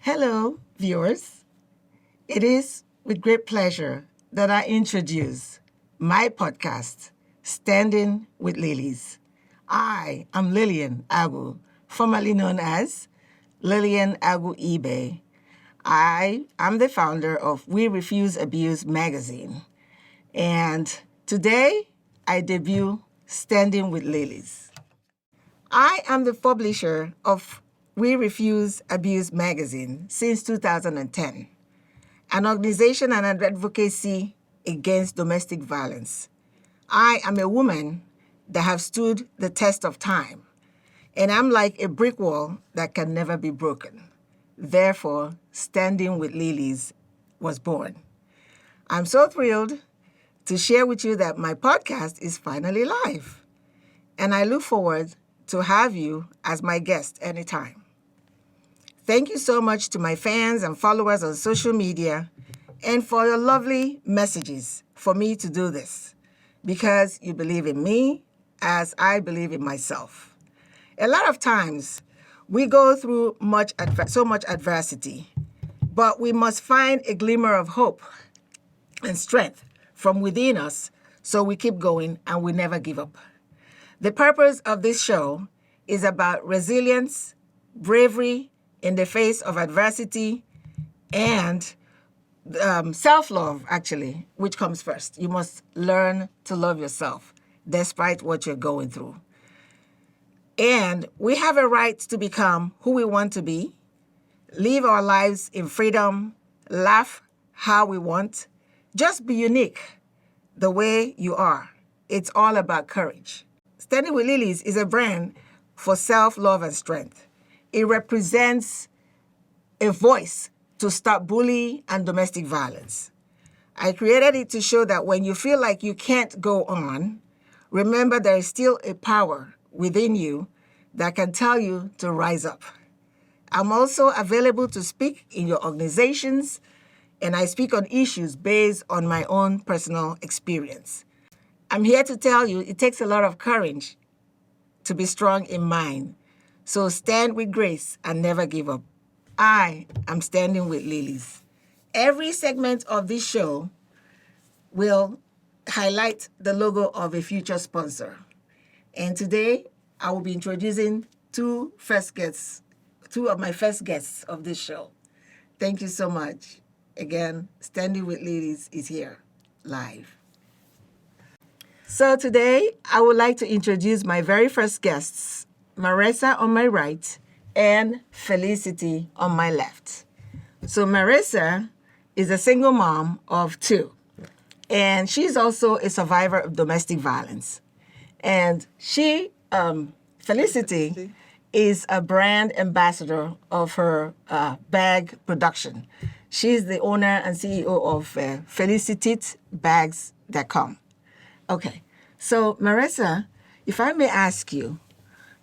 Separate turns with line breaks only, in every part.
Hello, viewers. It is with great pleasure that I introduce my podcast, Standing with Lilies. I am Lillian Agu, formerly known as Lillian Agu eBay. I am the founder of We Refuse Abuse magazine. And today I debut Standing with Lilies. I am the publisher of We Refuse Abuse magazine since 2010, an organization and an advocacy against domestic violence. I am a woman that have stood the test of time, and I'm like a brick wall that can never be broken. Therefore, Standing with Lilies was born. I'm so thrilled to share with you that my podcast is finally live, and I look forward to have you as my guest anytime. Thank you so much to my fans and followers on social media and for your lovely messages for me to do this, because you believe in me as I believe in myself. A lot of times we go through so much adversity, but we must find a glimmer of hope and strength from within us so we keep going and we never give up. The purpose of this show is about resilience, bravery in the face of adversity, and self-love, actually, which comes first. You must learn to love yourself despite what you're going through. And we have a right to become who we want to be, live our lives in freedom, laugh how we want, just be unique the way you are. It's all about courage. Standing with Lilies is a brand for self-love and strength. It represents a voice to stop bullying and domestic violence. I created it to show that when you feel like you can't go on, remember there is still a power within you that can tell you to rise up. I'm also available to speak in your organizations, and I speak on issues based on my own personal experience. I'm here to tell you it takes a lot of courage to be strong in mind. So stand with grace and never give up. I am Standing with Lilies. Every segment of this show will highlight the logo of a future sponsor. And today I will be introducing two of my first guests of this show. Thank you so much. Again, Standing with Lilies is here, live. So today, I would like to introduce my very first guests, Marissa on my right and Felicity on my left. So Marissa is a single mom of two, and she's also a survivor of domestic violence. And Felicity, is a brand ambassador of her bag production. She's the owner and CEO of FelicititBags.com. Okay, so Marissa, if I may ask you,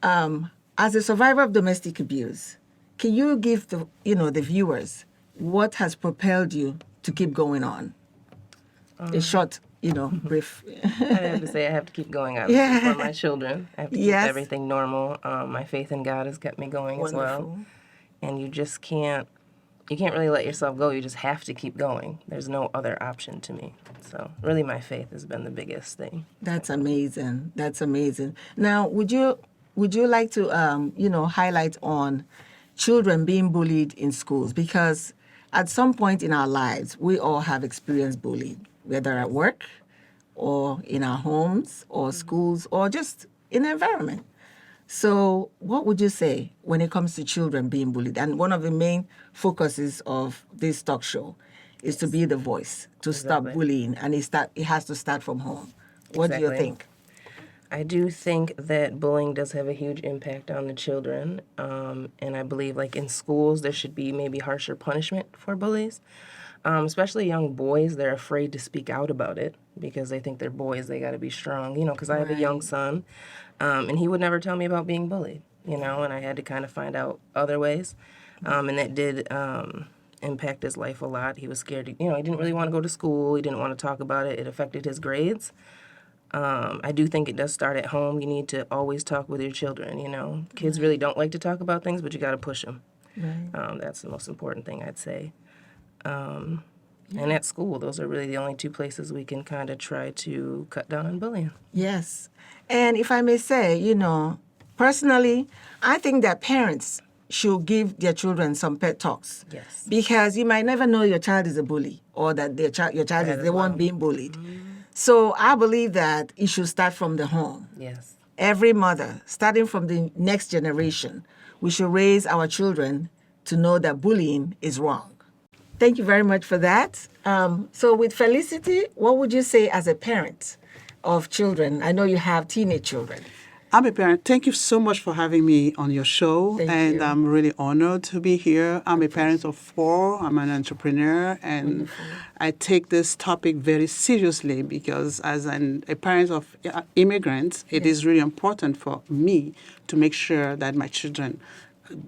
as a survivor of domestic abuse, can you give the viewers what has propelled you to keep going on? A short, brief.
I have to say I have to keep going, obviously, for my children. I have to keep everything normal. My faith in God has kept me going as well. And you just can't really let yourself go. You just have to keep going. There's no other option to me. So really my faith has been the biggest thing.
That's amazing. That's amazing. Now, would you like to, highlight on children being bullied in schools? Because at some point in our lives, we all have experienced bullying, whether at work or in our homes or schools or just in the environment. So what would you say when it comes to children being bullied? And one of the main focuses of this talk show is to be the voice, to stop bullying, and it has to start from home. What do you think?
I do think that bullying does have a huge impact on the children, and I believe, like, in schools, there should be maybe harsher punishment for bullies, especially young boys. They're afraid to speak out about it because they think they're boys, they got to be strong, because I have a young son, and he would never tell me about being bullied, and I had to kind of find out other ways, and that did impact his life a lot. He was scared, he didn't really want to go to school, he didn't want to talk about it, it affected his grades. I do think it does start at home. You need to always talk with your children, Kids really don't like to talk about things, but you got to push them.
Right.
That's the most important thing, I'd say. And at school, those are really the only two places we can kind of try to cut down on bullying.
Yes. And if I may say, personally, I think that parents should give their children some pet talks.
Yes.
Because you might never know your child is a bully or that your child is the one being bullied. So I believe that it should start from the home.
Yes.
Every mother, starting from the next generation, we should raise our children to know that bullying is wrong. Thank you very much for that. So with Felicity, what would you say as a parent of children? I know you have teenage children.
I'm a parent. Thank you so much for having me on your show.
Thank
and
you.
I'm really honored to be here. I'm a parent of 4. I'm an entrepreneur. And I take this topic very seriously because as a parent of immigrants, it is really important for me to make sure that my children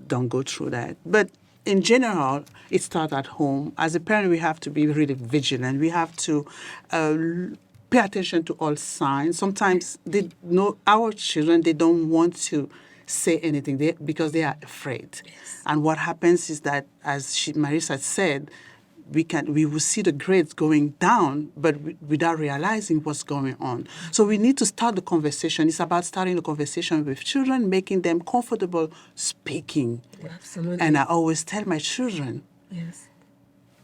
don't go through that. But in general, it starts at home. As a parent, we have to be really vigilant. We have to pay attention to all signs. Sometimes our children, they don't want to say anything because they are afraid. Yes. And what happens is that, as Marisa said, we will see the grades going down, but without realizing what's going on. So we need to start the conversation. It's about starting the conversation with children, making them comfortable speaking.
Absolutely.
And I always tell my children,
yes,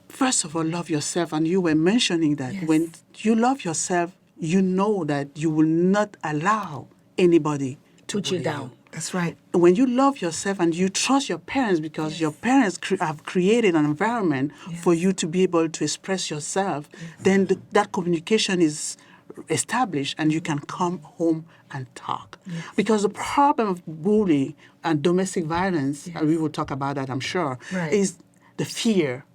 first of all, love yourself. And you were mentioning that when you love yourself, you know that you will not allow anybody to
put you
bully
down. That's right.
When you love yourself and you trust your parents because your parents have created an environment for you to be able to express yourself, then that communication is established and you can come home and talk. Yes. Because the problem of bullying and domestic violence, and we will talk about that, I'm sure, is the fear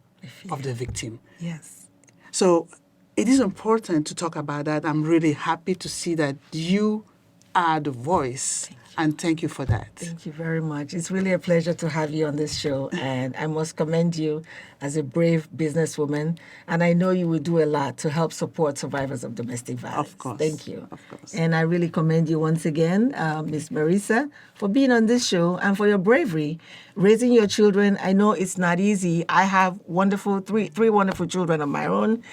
of the victim.
Yes.
So it is important to talk about that. I'm really happy to see that you are the voice. And thank you for that.
Thank you very much. It's really a pleasure to have you on this show. And I must commend you as a brave businesswoman. And I know you will do a lot to help support survivors of domestic violence.
Of course.
Thank you.
Of course.
And I really commend you once again, Ms. Marisa, for being on this show and for your bravery. Raising your children, I know it's not easy. I have three wonderful children of my own.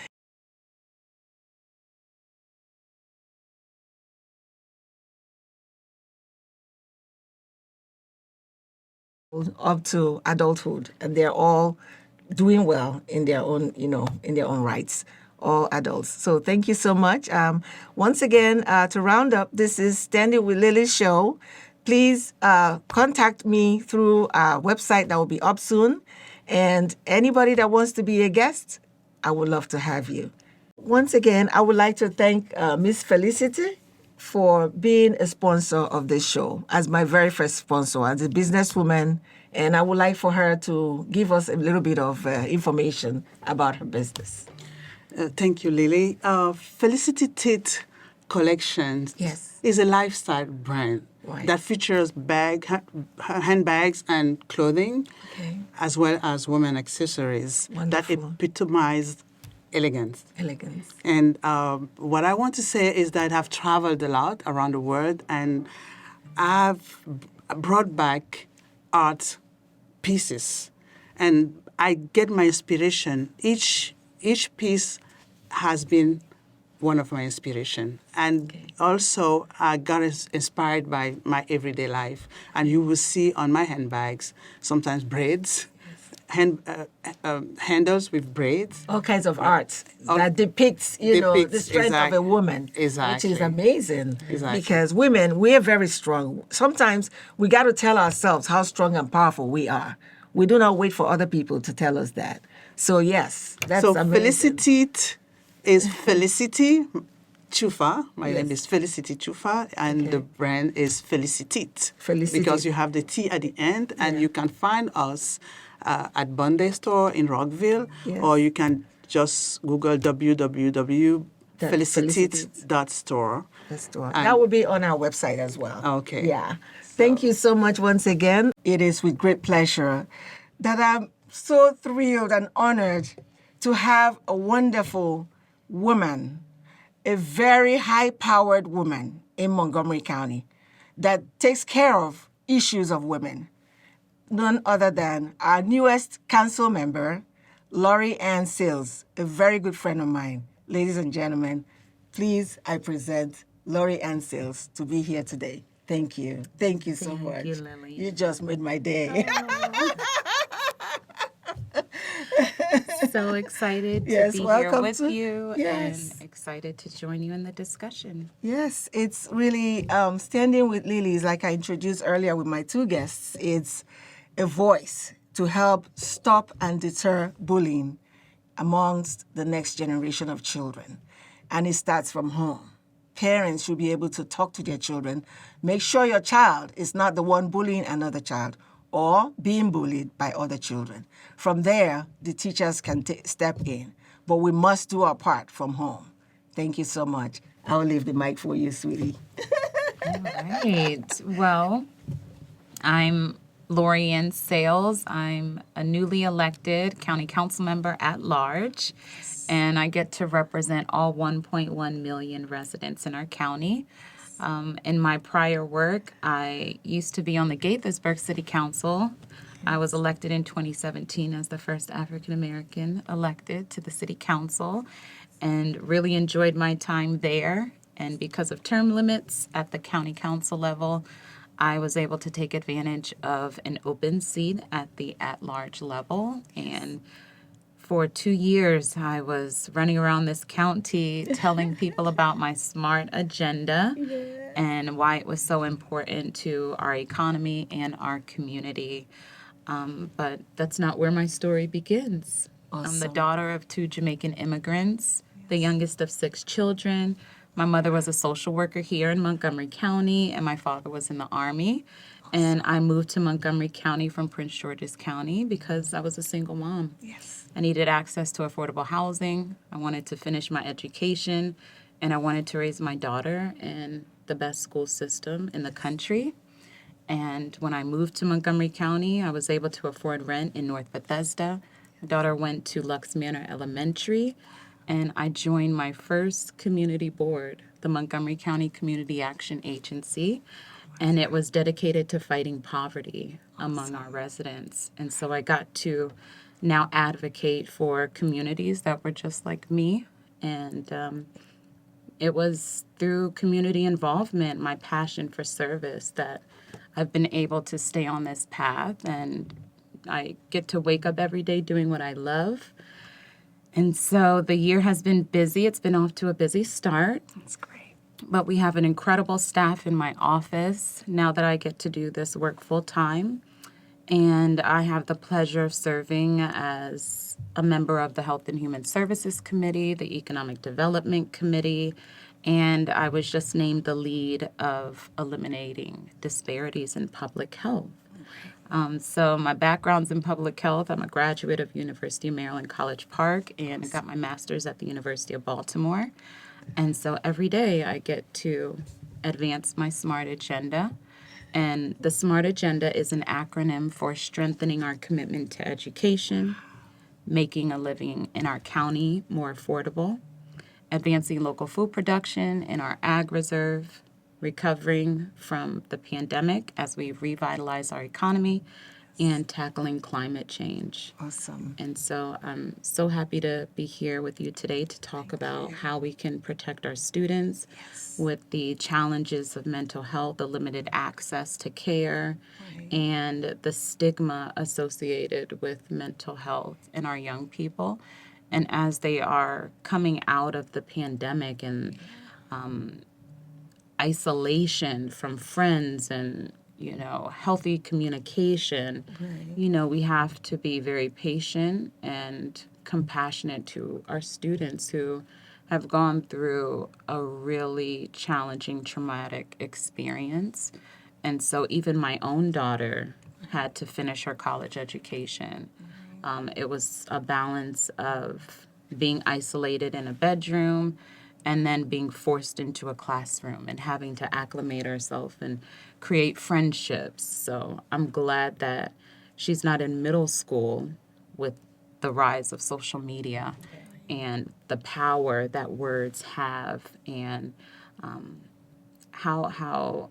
Up to adulthood, and they're all doing well in their own, in their own rights, all adults. So thank you so much. Once again, to round up, this is Standing with Lilies show. Please contact me through our website that will be up soon. And anybody that wants to be a guest, I would love to have you. Once again, I would like to thank Miss Felicity for being a sponsor of this show, as my very first sponsor, as a businesswoman. And I would like for her to give us a little bit of information about her business.
Thank you, Lily. Felicity Tate Collections is a lifestyle brand that features handbags and clothing, as well as women accessories that epitomize elegance. And what I want to say is that I've traveled a lot around the world, and I've brought back art pieces, and I get my inspiration. Each piece has been one of my inspiration, and also I got inspired by my everyday life. And you will see on my handbags sometimes braids. Handles with braids.
All kinds of art that depicts, the strength of a woman, which is amazing. Because women, we're very strong. Sometimes we got to tell ourselves how strong and powerful we are. We do not wait for other people to tell us that. So yes, that's amazing.
Felicity is Felicity Chufa. My name is Felicity Chufa, and the brand is Felicitit. Because you have the T at the end, and you can find us at Bondi Store in Rockville, or you can just Google www.felicitit.store.
That will be on our website as well.
Okay.
Yeah. Thank you so much once again. It is with great pleasure that I'm so thrilled and honored to have a wonderful woman, a very high-powered woman in Montgomery County that takes care of issues of women. none other than our newest council member, Lori Ann Sales, a very good friend of mine. Ladies and gentlemen, please, I present Lori Ann Sales to be here today. Thank you. Thank you so much.
Thank you, Lily.
You just made my day.
So excited to
Yes,
be here
welcome
with
to.
you and
Yes.
excited to join you in the discussion.
Yes, it's really Standing with Lilies, like I introduced earlier with my two guests. It's a voice to help stop and deter bullying amongst the next generation of children. And it starts from home. Parents should be able to talk to their children. Make sure your child is not the one bullying another child or being bullied by other children. From there, the teachers can step in. But we must do our part from home. Thank you so much. I'll leave the mic for you, sweetie.
All right. Well, I'm Lori Ann Sales. I'm a newly elected county council member at large, and I get to represent all 1.1 million residents in our county. In my prior work, I used to be on the Gaithersburg City Council. I was elected in 2017 as the first African American elected to the City Council and really enjoyed my time there. And because of term limits at the county council level, I was able to take advantage of an open seat at the at-large level. And for 2 years, I was running around this county telling people about my SMART agenda and why it was so important to our economy and our community. But that's not where my story begins. I'm the
Awesome.
daughter of two Jamaican immigrants, the youngest of 6 children. My mother was a social worker here in Montgomery County, and my father was in the Army. And I moved to Montgomery County from Prince George's County because I was a single mom.
Yes.
I needed access to affordable housing. I wanted to finish my education, and I wanted to raise my daughter in the best school system in the country. And when I moved to Montgomery County, I was able to afford rent in North Bethesda. My daughter went to Lux Manor Elementary, and I joined my first community board, the Montgomery County Community Action Agency, and it was dedicated to fighting poverty among our residents. And so I got to now advocate for communities that were just like me. And it was through community involvement, my passion for service, that I've been able to stay on this path. And I get to wake up every day doing what I love. And so the year has been busy. It's been off to a busy start.
That's great.
But we have an incredible staff in my office now that I get to do this work full time. And I have the pleasure of serving as a member of the Health and Human Services Committee, the Economic Development Committee, and I was just named the lead of eliminating disparities in public health. So my background's in public health. I'm a graduate of University of Maryland College Park, and I got my master's at the University of Baltimore. And so every day I get to advance my SMART agenda. And the SMART agenda is an acronym for strengthening our commitment to education, making a living in our county more affordable, advancing local food production in our ag reserve, recovering from the pandemic as we revitalize our economy, and tackling climate change.
Awesome.
And so I'm so happy to be here with you today to talk about how we can protect our students with the challenges of mental health, the limited access to care, and the stigma associated with mental health in our young people. And as they are coming out of the pandemic and isolation from friends and healthy communication, we have to be very patient and compassionate to our students who have gone through a really challenging traumatic experience. And so even my own daughter had to finish her college education. It was a balance of being isolated in a bedroom and then being forced into a classroom and having to acclimate herself and create friendships. So I'm glad that she's not in middle school with the rise of social media and the power that words have, and how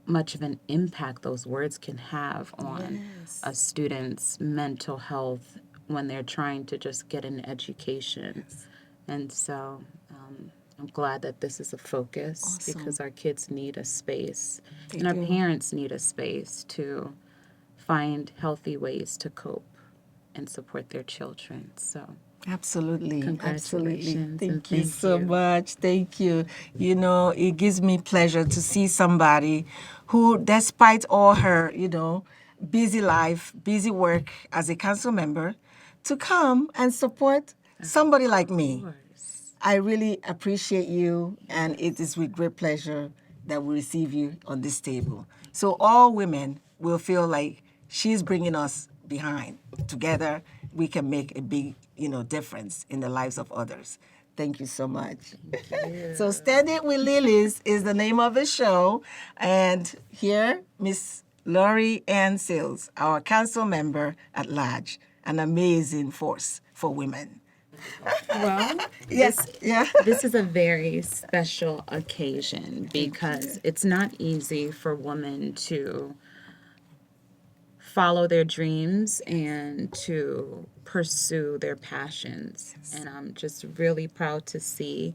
much of an impact those words can have on a student's mental health when they're trying to just get an education. And so I'm glad that this is a focus because our kids need a space and our parents need a space to find healthy ways to cope and support their children. So
Absolutely.
congratulations and
Thank you so much. Thank you. You know, it gives me pleasure to see somebody who, despite all her, busy life, busy work as a council member, to come and support somebody like me. I really appreciate you, and it is with great pleasure that we receive you on this table. So all women will feel like she's bringing us behind. Together, we can make a big, difference in the lives of others. Thank you so much. So Standing with Lilies is the name of the show, and here, Miss Lori Ann Sales, our council member at large, an amazing force for women.
Well,
Yes, yeah.
this is a very special occasion because it's not easy for women to follow their dreams and to pursue their passions. And I'm just really proud to see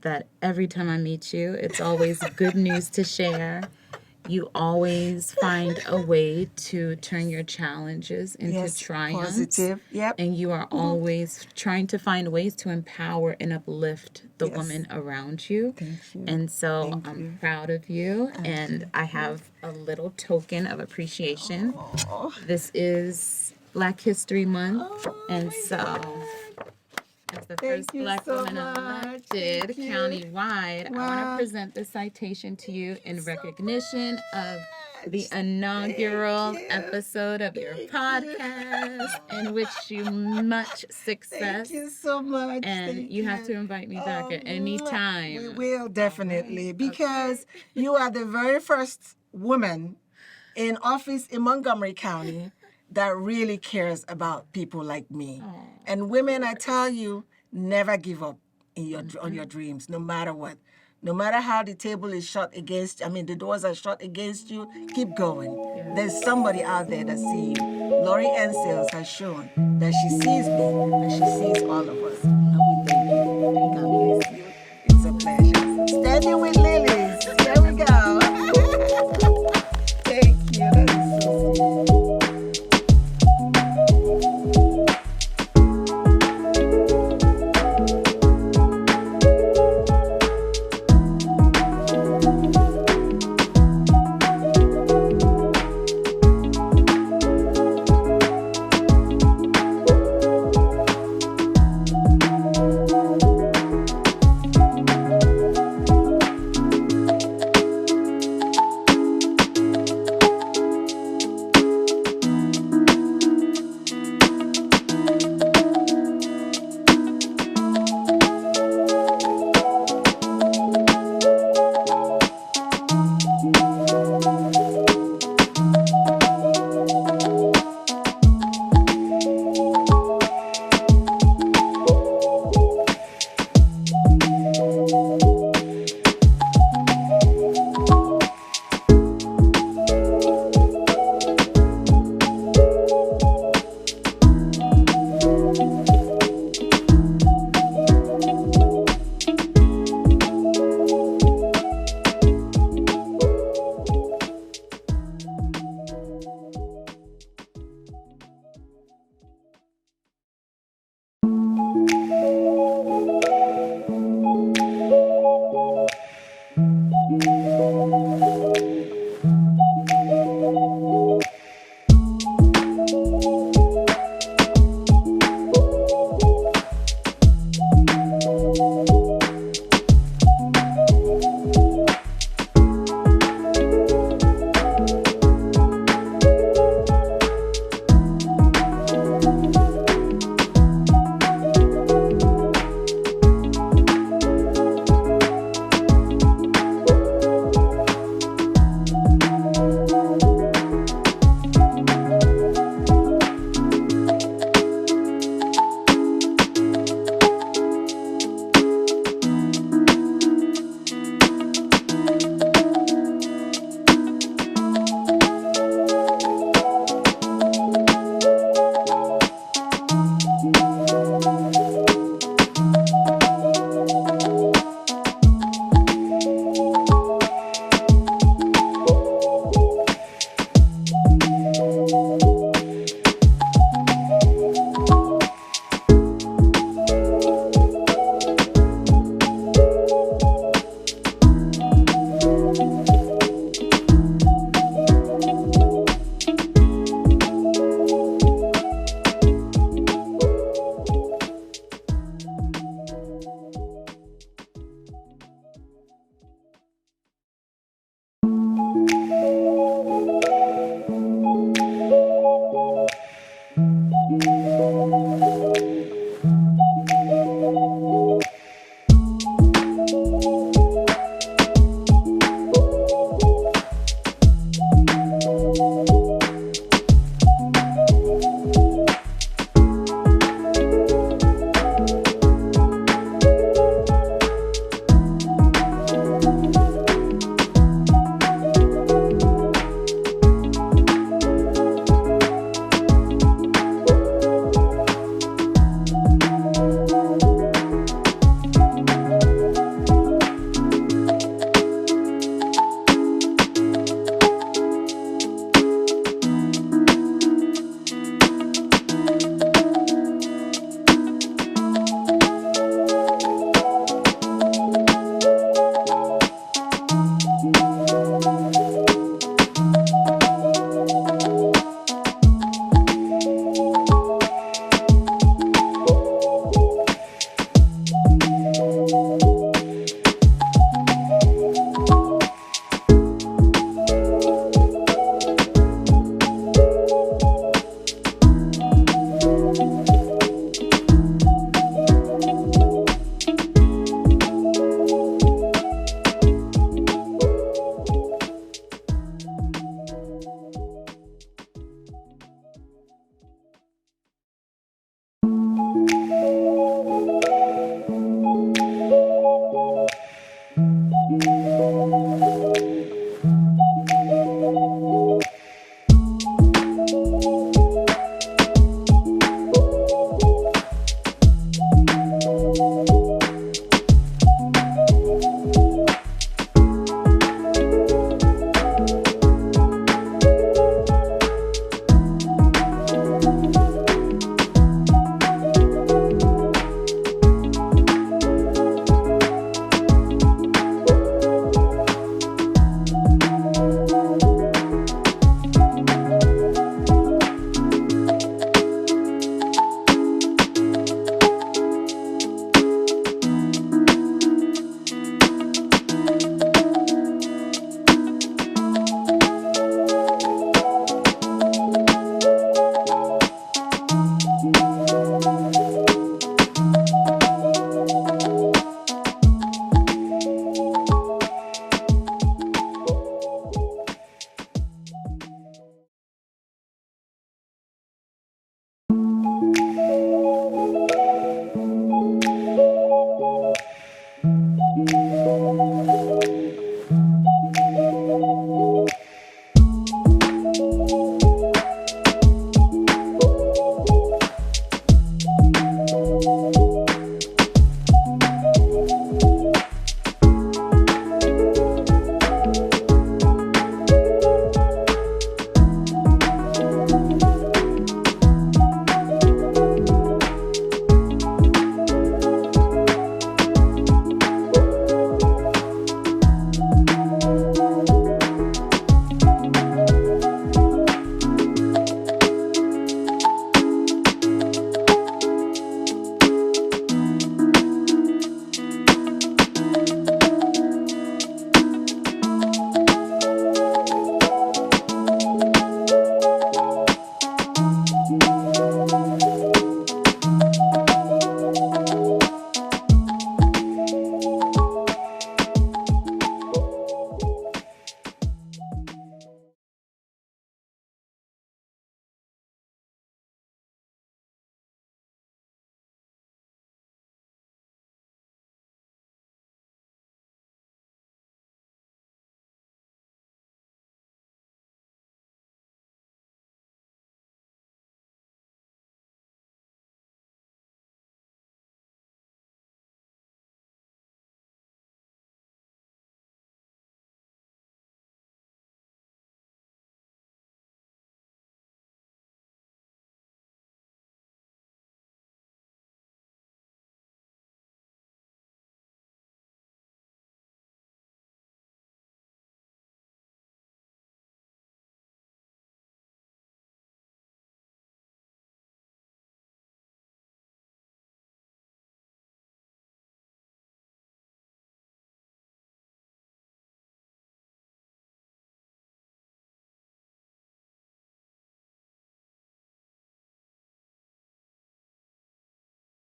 that every time I meet you, it's always good news to share. You always find a way to turn your challenges into
Yes,
triumphs.
positive. Yep.
And you are always trying to find ways to empower and uplift the
Yes.
woman around you.
Thank you.
And so
Thank
I'm
you.
proud of you. And I have a little token of appreciation. This is Black History Month. And so, as the
Thank
first
you
Black
so
woman
much.
elected
Thank you.
countywide, I want
Wow.
to present this citation to you in
so
recognition of the
much.
inaugural
Thank you.
episode of your podcast, and wish you much success.
Thank you so much.
And
Thank
you have to invite me back at any time.
We will definitely, because you are the very first woman in office in Montgomery County that really cares about people like me. And women, I tell you, never give up on your dreams, no matter what. No matter how the table is shut against, the doors are shut against you, keep going. There's somebody out there that sees you. Lori Ann Sales has shown that she sees me and she sees all of us. And we